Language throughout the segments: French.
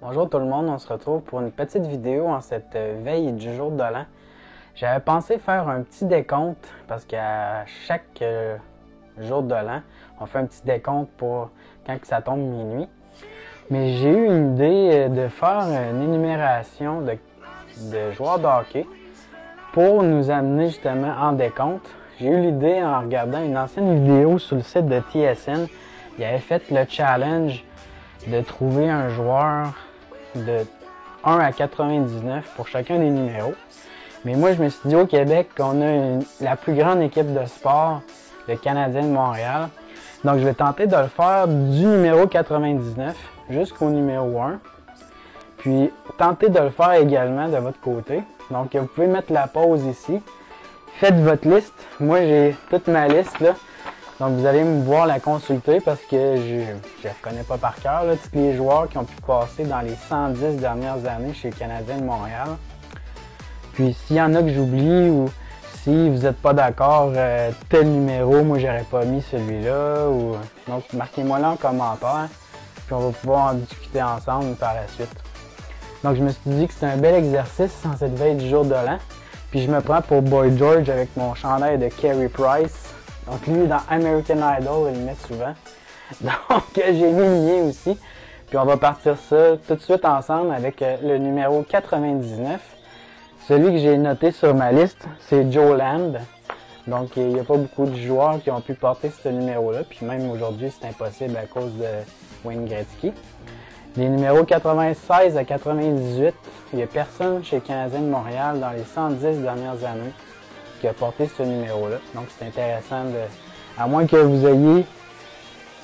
Bonjour tout le monde, on se retrouve pour une petite vidéo en cette veille du jour de l'an. J'avais pensé faire un petit décompte parce qu'à chaque jour de l'an, on fait un petit décompte pour quand ça tombe minuit. Mais j'ai eu une idée de faire une énumération de joueurs de hockey pour nous amener justement en décompte. J'ai eu l'idée en regardant une ancienne vidéo sur le site de TSN. Il avait fait le challenge de trouver un joueur de 1 à 99 pour chacun des numéros. Mais moi, je me suis dit au Québec qu'on a la plus grande équipe de sport, le Canadien de Montréal. Donc, je vais tenter de le faire du numéro 99 jusqu'au numéro 1. Puis, tenter de le faire également de votre côté. Donc, vous pouvez mettre la pause ici. Faites votre liste. Moi, j'ai toute ma liste là. Donc, vous allez me voir la consulter parce que je ne connais pas par cœur là, tous les joueurs qui ont pu passer dans les 110 dernières années chez le Canadien de Montréal. Puis, s'il y en a que j'oublie ou si vous n'êtes pas d'accord, tel numéro, moi, j'aurais pas mis celui-là. Donc, marquez-moi là en commentaire. Puis, on va pouvoir en discuter ensemble par la suite. Donc, je me suis dit que c'était un bel exercice en cette veille du jour de l'an. Puis, je me prends pour Boy George avec mon chandail de Carey Price. Donc lui, dans American Idol, il le met souvent. Donc j'ai mis le mien aussi. Puis on va partir ça tout de suite ensemble avec le numéro 99. Celui que j'ai noté sur ma liste, c'est Joe Land. Donc il n'y a pas beaucoup de joueurs qui ont pu porter ce numéro-là. Puis même aujourd'hui, c'est impossible à cause de Wayne Gretzky. Les numéros 96 à 98, il n'y a personne chez le Canadien de Montréal dans les 110 dernières années qui a porté ce numéro-là. Donc, c'est intéressant à moins que vous ayez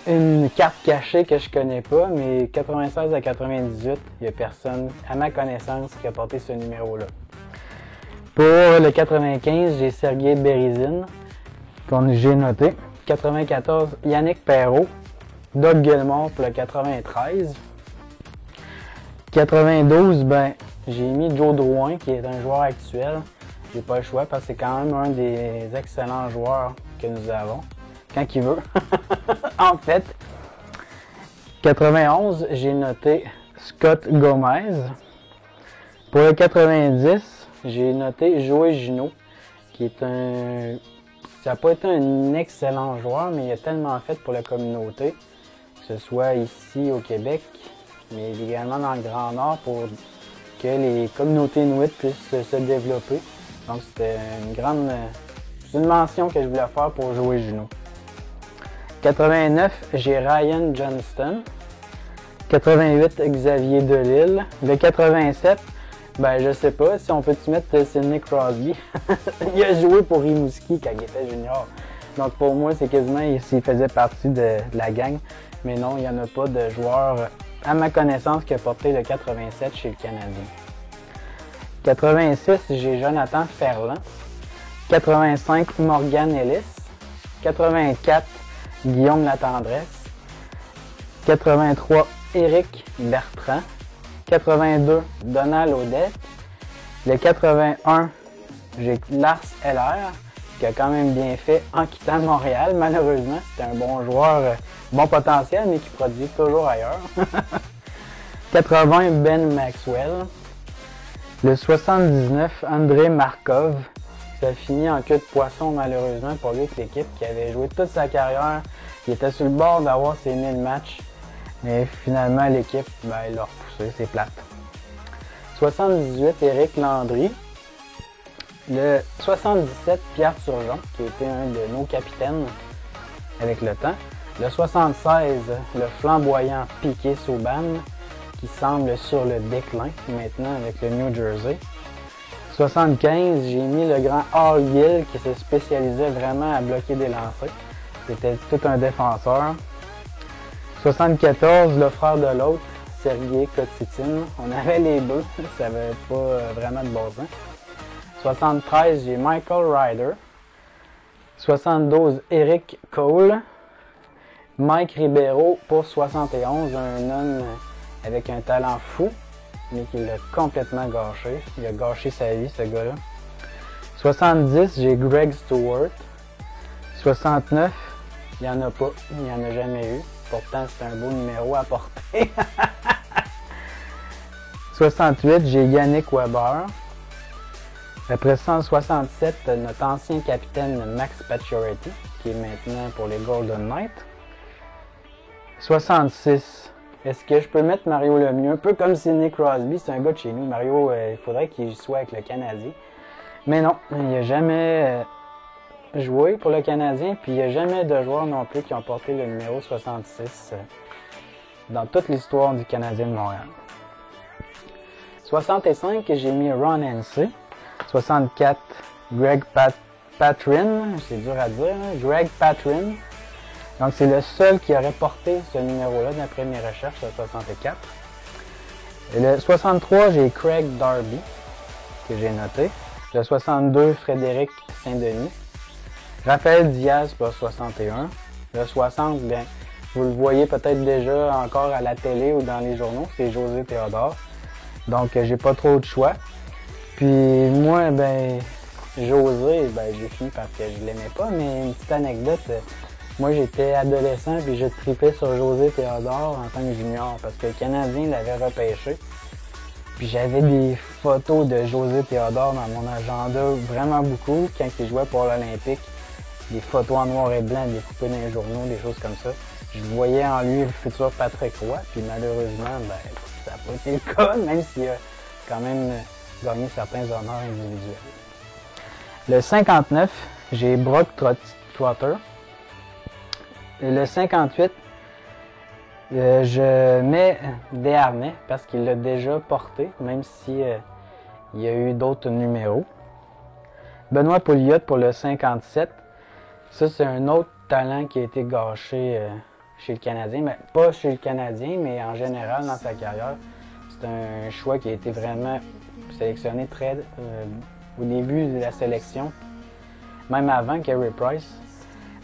une carte cachée que je connais pas, mais 96 à 98, il n'y a personne, à ma connaissance, qui a porté ce numéro-là. Pour le 95, j'ai Sergei Berezin, que j'ai noté. 94, Yannick Perreault. Doug Gilmour pour le 93. 92, j'ai mis Joe Drouin, qui est un joueur actuel. J'ai pas le choix parce que c'est quand même un des excellents joueurs que nous avons. Quand il veut. En fait, 91, j'ai noté Scott Gomez. Pour le 90, j'ai noté Joey Gino, qui est un... Ça n'a pas été un excellent joueur, mais il a tellement fait pour la communauté, que ce soit ici au Québec, mais également dans le Grand Nord pour que les communautés inuites puissent se développer. Donc c'était une mention que je voulais faire pour Joey Gino. 89, j'ai Ryan Johnston. 88, Xavier Delisle. Le 87, je sais pas si on peut te mettre Sidney Crosby. Il a joué pour Rimouski quand il était junior. Donc pour moi, c'est quasiment s'il faisait partie de la gang. Mais non, il n'y en a pas de joueur, à ma connaissance, qui a porté le 87 chez le Canadien. 86, j'ai Jonathan Ferland. 85, Morgan Ellis. 84, Guillaume Latendresse. 83, Éric Bertrand. 82, Donald Odette. Le 81, j'ai Lars Eller, qui a quand même bien fait en quittant Montréal. Malheureusement, c'était un bon joueur, bon potentiel, mais qui produit toujours ailleurs. 80, Ben Maxwell. Le 79, André Markov. Ça a fini en queue de poisson malheureusement pour lui avec l'équipe qui avait joué toute sa carrière. Il était sur le bord d'avoir ses 1000 matchs. Mais finalement l'équipe, il l'a repoussé, c'est plate. 78, Éric Landry. Le 77, Pierre Turgeon, qui était un de nos capitaines avec le temps. Le 76, le flamboyant Piquet Souban, qui semble sur le déclin maintenant avec le New Jersey. 75, j'ai mis le grand Hall Gill qui se spécialisait vraiment à bloquer des lancers. C'était tout un défenseur. 74, le frère de l'autre, Sergei Kotitin. On avait les deux, ça n'avait pas vraiment de bon sens. 73, j'ai Michael Ryder. 72, Eric Cole. Mike Ribeiro pour 71, un homme avec un talent fou, mais qui l'a complètement gâché. Il a gâché sa vie, ce gars-là. 70, j'ai Greg Stewart. 69, il n'y en a pas, il n'y en a jamais eu. Pourtant, c'est un beau numéro à porter. 68, j'ai Yannick Weber. Après ça, en 67, notre ancien capitaine Max Pacioretty, qui est maintenant pour les Golden Knights. 66, est-ce que je peux mettre Mario Lemieux? Un peu comme Sidney Crosby, c'est un gars de chez nous. Mario, il faudrait qu'il soit avec le Canadien. Mais non, il n'a jamais joué pour le Canadien, puis il n'y a jamais de joueurs non plus qui ont porté le numéro 66 dans toute l'histoire du Canadien de Montréal. 65, j'ai mis Ron Hensey. 64, Greg Patrin, c'est dur à dire, hein? Greg Patrin. Donc c'est le seul qui aurait porté ce numéro-là d'après mes recherches, le 64. Et le 63, j'ai Craig Darby, que j'ai noté. Le 62, Frédéric Saint-Denis. Raphaël Diaz pour le 61. Le 60, bien, vous le voyez peut-être déjà encore à la télé ou dans les journaux, c'est José Théodore. Donc j'ai pas trop de choix. Puis moi, ben, José, ben, j'ai fini parce que je l'aimais pas, mais une petite anecdote, moi j'étais adolescent puis je tripais sur José Théodore en tant que junior parce que le Canadien l'avait repêché. Puis j'avais des photos de José Théodore dans mon agenda, vraiment beaucoup, quand il jouait pour l'Olympique. Des photos en noir et blanc, découpées dans les journaux, des choses comme ça. Je voyais en lui le futur Patrick Roy, puis malheureusement, ben, ça n'a pas été le cas, même s'il a quand même gagné certains honneurs individuels. Le 59, j'ai Brock Trotter. Et le 58, je mets Desharnais parce qu'il l'a déjà porté, même si il y a eu d'autres numéros. Benoît Pouliot pour le 57. Ça, c'est un autre talent qui a été gâché chez le Canadien. Mais pas chez le Canadien, mais en général dans sa carrière. C'est un choix qui a été vraiment sélectionné très au début de la sélection, même avant Carey Price.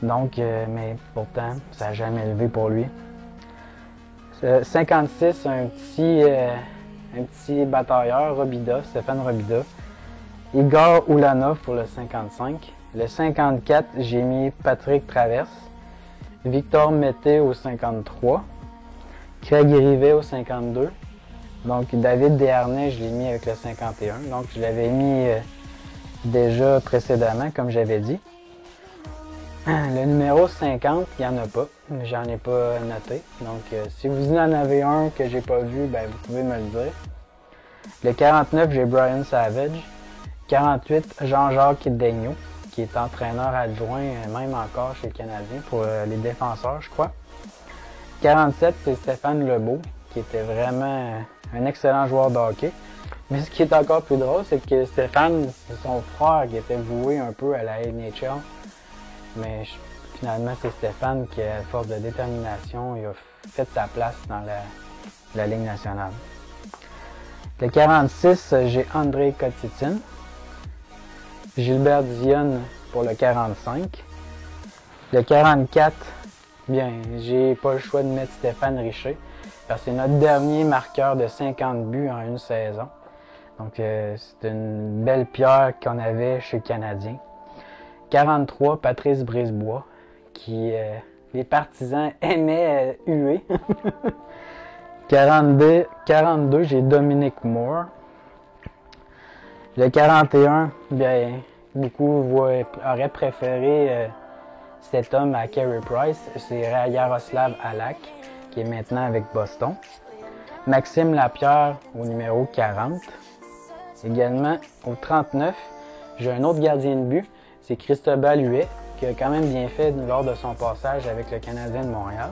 Donc, mais pourtant, ça n'a jamais levé pour lui. 56, un petit batailleur, Robida, Stéphane Robida. Igor Ulanov pour le 55. Le 54, j'ai mis Patrick Traverse. Victor Mété au 53. Craig Rivet au 52. Donc, David Desharnais, je l'ai mis avec le 51. Donc, je l'avais mis déjà précédemment, comme j'avais dit. Le numéro 50, il n'y en a pas. J'en ai pas noté. Donc, si vous en avez un que j'ai pas vu, ben, vous pouvez me le dire. Le 49, j'ai Brian Savage. 48, Jean-Jacques Daigneault, qui est entraîneur adjoint, même encore chez le Canadien, pour les défenseurs, je crois. 47, c'est Stéphane Lebeau, qui était vraiment un excellent joueur de hockey. Mais ce qui est encore plus drôle, c'est que Stéphane, c'est son frère qui était voué un peu à la NHL. Mais finalement, c'est Stéphane qui, à force de détermination, il a fait sa place dans la Ligue nationale. Le 46, j'ai André Kotitin. Gilbert Dionne pour le 45. Le 44, bien, j'ai pas le choix de mettre Stéphane Richer, parce que c'est notre dernier marqueur de 50 buts en une saison. Donc, c'est une belle pierre qu'on avait chez le Canadien. 43, Patrice Brisebois, qui les partisans aimaient huer. 42, j'ai Dominic Moore. Le 41, bien, beaucoup auraient préféré cet homme à Carey Price. C'est Yaroslav Halak, qui est maintenant avec Boston. Maxime Lapierre au numéro 40. Également au 39, j'ai un autre gardien de but, c'est Cristobal Huet, qui a quand même bien fait lors de son passage avec le Canadien de Montréal.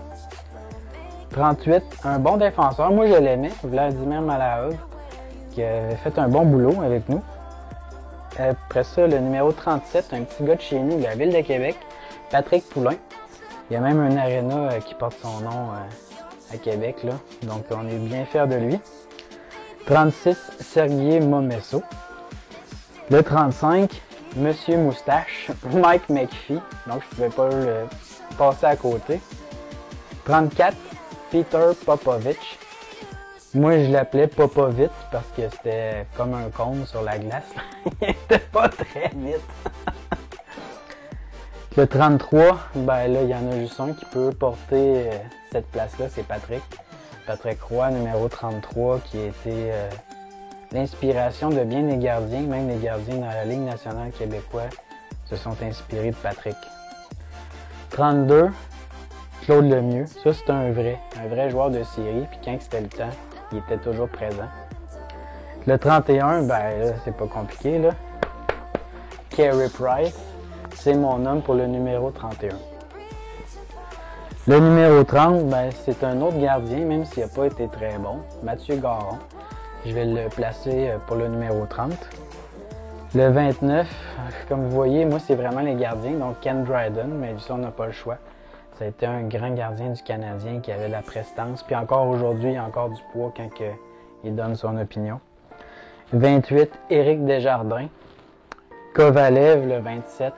38, un bon défenseur, moi je l'aimais, Vladimir Malahov, qui avait fait un bon boulot avec nous. Après ça, le numéro 37, un petit gars de chez nous, de la ville de Québec, Patrick Poulain. Il y a même un aréna qui porte son nom à Québec, là. Donc on est bien fiers de lui. 36, Sergei Momesso. Le 35, Monsieur Moustache, Mike McPhee. Donc je ne pouvais pas le passer à côté. 34, Peter Popovich. Moi, je l'appelais Popovich parce que c'était comme un cône sur la glace. Il était pas très vite. Le 33, ben là, il y en a juste un qui peut porter cette place-là, c'est Patrick. Patrick Roy, numéro 33, qui a été l'inspiration de bien des gardiens, même les gardiens dans la Ligue nationale québécoise, se sont inspirés de Patrick. 32, Claude Lemieux. Ça, c'est un vrai joueur de série. Puis quand c'était le temps, il était toujours présent. Le 31, ben là, c'est pas compliqué, là. Carey Price, c'est mon homme pour le numéro 31. Le numéro 30, ben, c'est un autre gardien, même s'il n'a pas été très bon, Mathieu Garon. Je vais le placer pour le numéro 30. Le 29, comme vous voyez, moi, c'est vraiment les gardiens, donc Ken Dryden, mais ça, on n'a pas le choix. Ça a été un grand gardien du Canadien qui avait de la prestance, puis encore aujourd'hui, il a encore du poids quand il donne son opinion. 28, Éric Desjardins. Kovalev, le 27,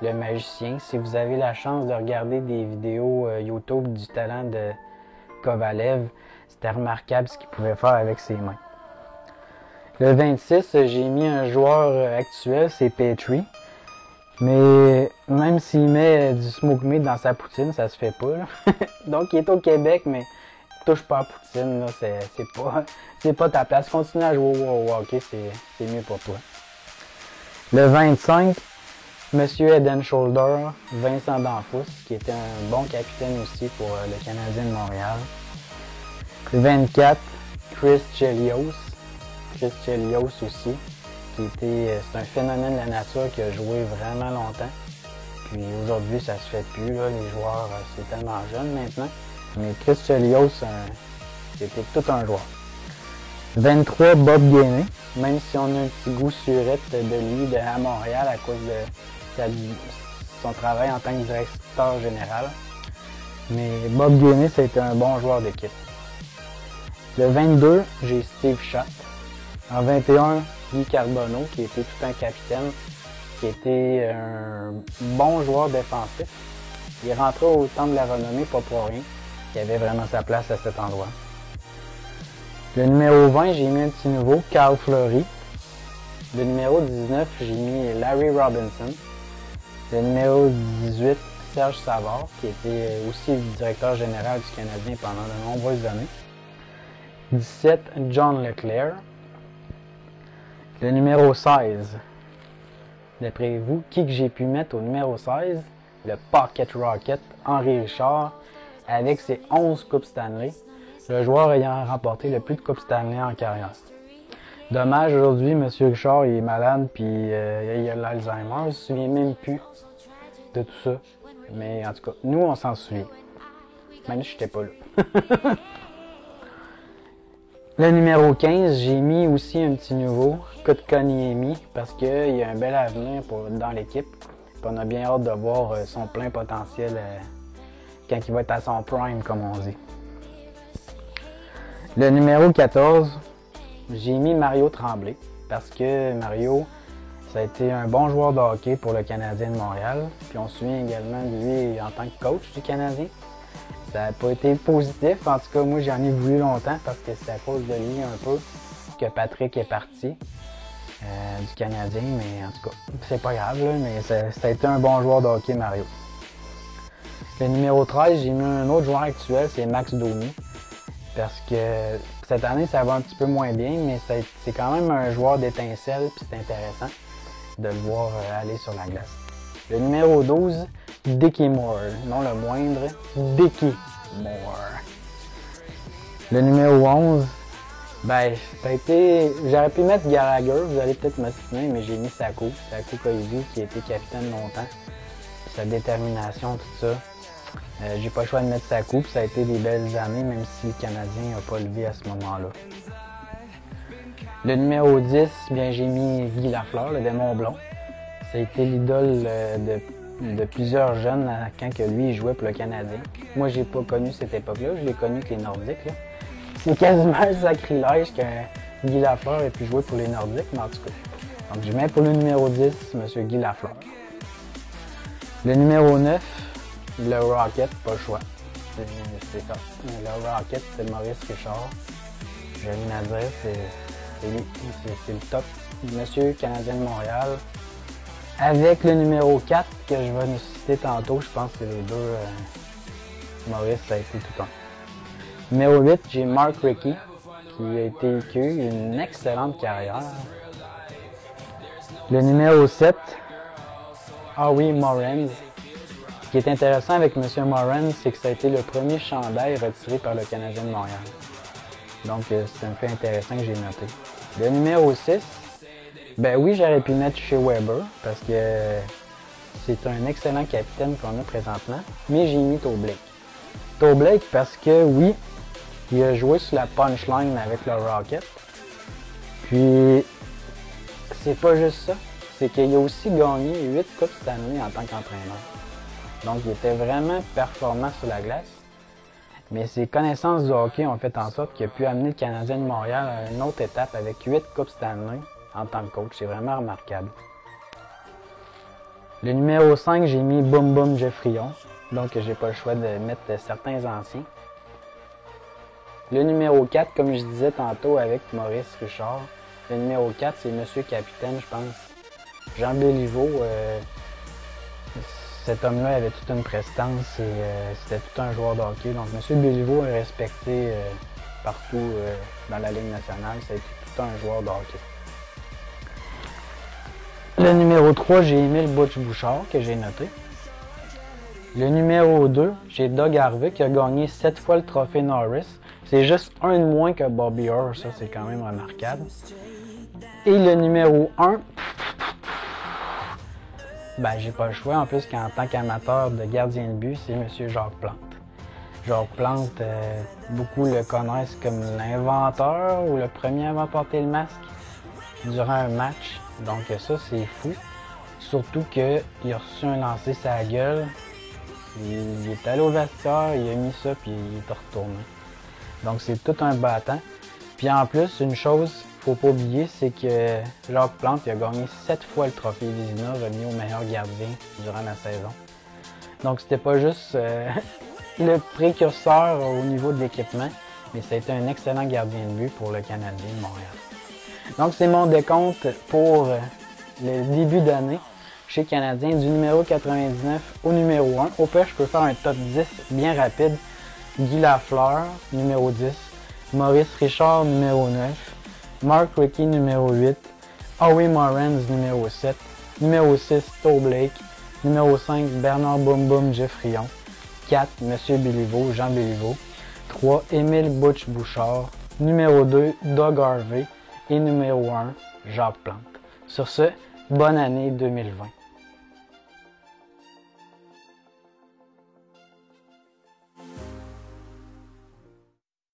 le magicien. Si vous avez la chance de regarder des vidéos YouTube du talent de Kovalev, c'était remarquable ce qu'il pouvait faire avec ses mains. Le 26, j'ai mis un joueur actuel, c'est Petrie. Mais même s'il met du smoke meat dans sa poutine, ça se fait pas. Là. Donc il est au Québec, mais touche pas à poutine, là, c'est pas ta place. Continue à jouer au hockey, c'est mieux pour toi. Le 25, M. Eden Shoulder, Vincent Danfous, qui était un bon capitaine aussi pour le Canadien de Montréal. Le 24, Chris Chelios. Chris Chelios aussi, c'est un phénomène de la nature qui a joué vraiment longtemps. Puis aujourd'hui, ça se fait plus, là, les joueurs, c'est tellement jeune maintenant. Mais Chris Chelios, c'était tout un joueur. 23, Bob Gainey, même si on a un petit goût surette de lui à Montréal à cause de son travail en tant que directeur général. Mais Bob Gainey, c'était un bon joueur d'équipe. Le 22, j'ai Steve Schott. En 21, Guy Carbonneau, qui était tout un capitaine, qui était un bon joueur défensif. Il est rentré au Temple de la Renommée, pas pour rien. Il avait vraiment sa place à cet endroit. Le numéro 20, j'ai mis un petit nouveau, Carl Fleury. Le numéro 19, j'ai mis Larry Robinson. Le numéro 18, Serge Savard, qui était aussi le directeur général du Canadien pendant de nombreuses années. 17, John Leclerc. Le numéro 16, d'après vous, qui que j'ai pu mettre au numéro 16? Le Pocket Rocket, Henri Richard, avec ses 11 Coupes Stanley, le joueur ayant remporté le plus de Coupes Stanley en carrière. Dommage, aujourd'hui, M. Richard il est malade puis il a l'Alzheimer, il ne se souvient même plus de tout ça. Mais en tout cas, nous, on s'en souvient. Même si je n'étais pas là. Le numéro 15, j'ai mis aussi un petit nouveau, Kotkaniemi, parce qu'il y a un bel avenir dans l'équipe. On a bien hâte de voir son plein potentiel quand il va être à son prime, comme on dit. Le numéro 14, j'ai mis Mario Tremblay, parce que Mario, ça a été un bon joueur de hockey pour le Canadien de Montréal. Puis on se souvient également de lui en tant que coach du Canadien. Ça n'a pas été positif. En tout cas, moi, j'en ai voulu longtemps parce que c'est à cause de lui un peu que Patrick est parti du Canadien. Mais en tout cas, c'est pas grave, là, mais ça a été un bon joueur de hockey, Mario. Le numéro 13, j'ai mis un autre joueur actuel, c'est Max Domi. Parce que cette année, ça va un petit peu moins bien, mais c'est quand même un joueur d'étincelle, puis c'est intéressant de le voir aller sur la glace. Le numéro 12, Dickie Moore, non le moindre, Dickie Moore. Le numéro 11, ben, j'aurais pu mettre Gallagher, vous allez peut-être me soutenir, mais j'ai mis Sakou Koivu, qui a été capitaine longtemps. Sa détermination, tout ça. J'ai pas le choix de mettre Sakou, puis ça a été des belles années, même si le Canadien n'a pas levé à ce moment-là. Le numéro 10, bien, j'ai mis Guy Lafleur, le démon blond. Ça a été l'idole de plusieurs jeunes quand que lui il jouait pour le Canadien. Moi, j'ai pas connu cette époque-là, je l'ai connu avec les Nordiques. Là. C'est quasiment un sacrilège que Guy Lafleur ait pu jouer pour les Nordiques, mais en tout cas. Donc, je mets pour le numéro 10, M. Guy Lafleur. Le numéro 9, le Rocket, pas le choix. C'est ça. Le Rocket, c'est Maurice Richard. J'ai rien à dire, c'est lui. C'est le top. Monsieur Canadien de Montréal. Avec le numéro 4 que je vais nous citer tantôt, je pense que les deux, Maurice, ça a été tout un. Numéro 8, j'ai Mark Recchi, qui a eu une excellente carrière. Le numéro 7, Howie Morenz. Ce qui est intéressant avec M. Morenz, c'est que ça a été le premier chandail retiré par le Canadien de Montréal. Donc, c'est un fait intéressant que j'ai noté. Le numéro 6, ben oui, j'aurais pu mettre chez Weber, parce que c'est un excellent capitaine qu'on a présentement, mais j'ai mis Toblake. Toblake parce que, oui, il a joué sur la punchline avec le Rocket. Puis, c'est pas juste ça, c'est qu'il a aussi gagné 8 Coupes Stanley en tant qu'entraîneur. Donc, il était vraiment performant sur la glace. Mais ses connaissances du hockey ont fait en sorte qu'il a pu amener le Canadien de Montréal à une autre étape avec 8 Coupes Stanley en tant que coach. C'est vraiment remarquable. Le numéro 5, j'ai mis Boom Boom Geoffrion. Donc, j'ai pas le choix de mettre certains anciens. Le numéro 4, comme je disais tantôt avec Maurice Richard, le numéro 4, c'est Monsieur Capitaine, je pense. Jean Béliveau, cet homme-là avait toute une prestance et c'était tout un joueur de hockey. Donc, M. Béliveau est respecté partout dans la Ligue nationale. Ça a été tout un joueur de hockey. Le numéro 3, j'ai Émile Butch-Bouchard, que j'ai noté. Le numéro 2, j'ai Doug Harvey, qui a gagné 7 fois le trophée Norris. C'est juste un de moins que Bobby Orr, ça c'est quand même remarquable. Et le numéro 1, ben j'ai pas le choix, en plus qu'en tant qu'amateur de gardien de but, c'est M. Jacques Plante. Jacques Plante, beaucoup le connaissent comme l'inventeur ou le premier à avoir porté le masque durant un match. Donc ça, c'est fou. Surtout qu'il a reçu un lancer sa gueule. Il est allé au vestiaire, il a mis ça, puis il est retourné. Donc c'est tout un battant. Puis en plus, une chose qu'il ne faut pas oublier, c'est que Jacques Plante il a gagné 7 fois le trophée Vizina, remis au meilleur gardien durant la saison. Donc c'était pas juste le précurseur au niveau de l'équipement, mais ça a été un excellent gardien de but pour le Canadien de Montréal. Donc c'est mon décompte pour le début d'année chez Canadien du numéro 99 au numéro 1. Au pire, je peux faire un top 10 bien rapide. Guy Lafleur, numéro 10. Maurice Richard, numéro 9. Mark Recchi, numéro 8. Howie Morenz, numéro 7. Numéro 6, Toblake. Numéro 5, Bernard Boom Boom Geoffrion. 4, M. Béliveau, Jean Béliveau. 3, Émile Butch-Bouchard. Numéro 2, Doug Harvey. Et numéro 1, Jacques Plante. Sur ce, bonne année 2020.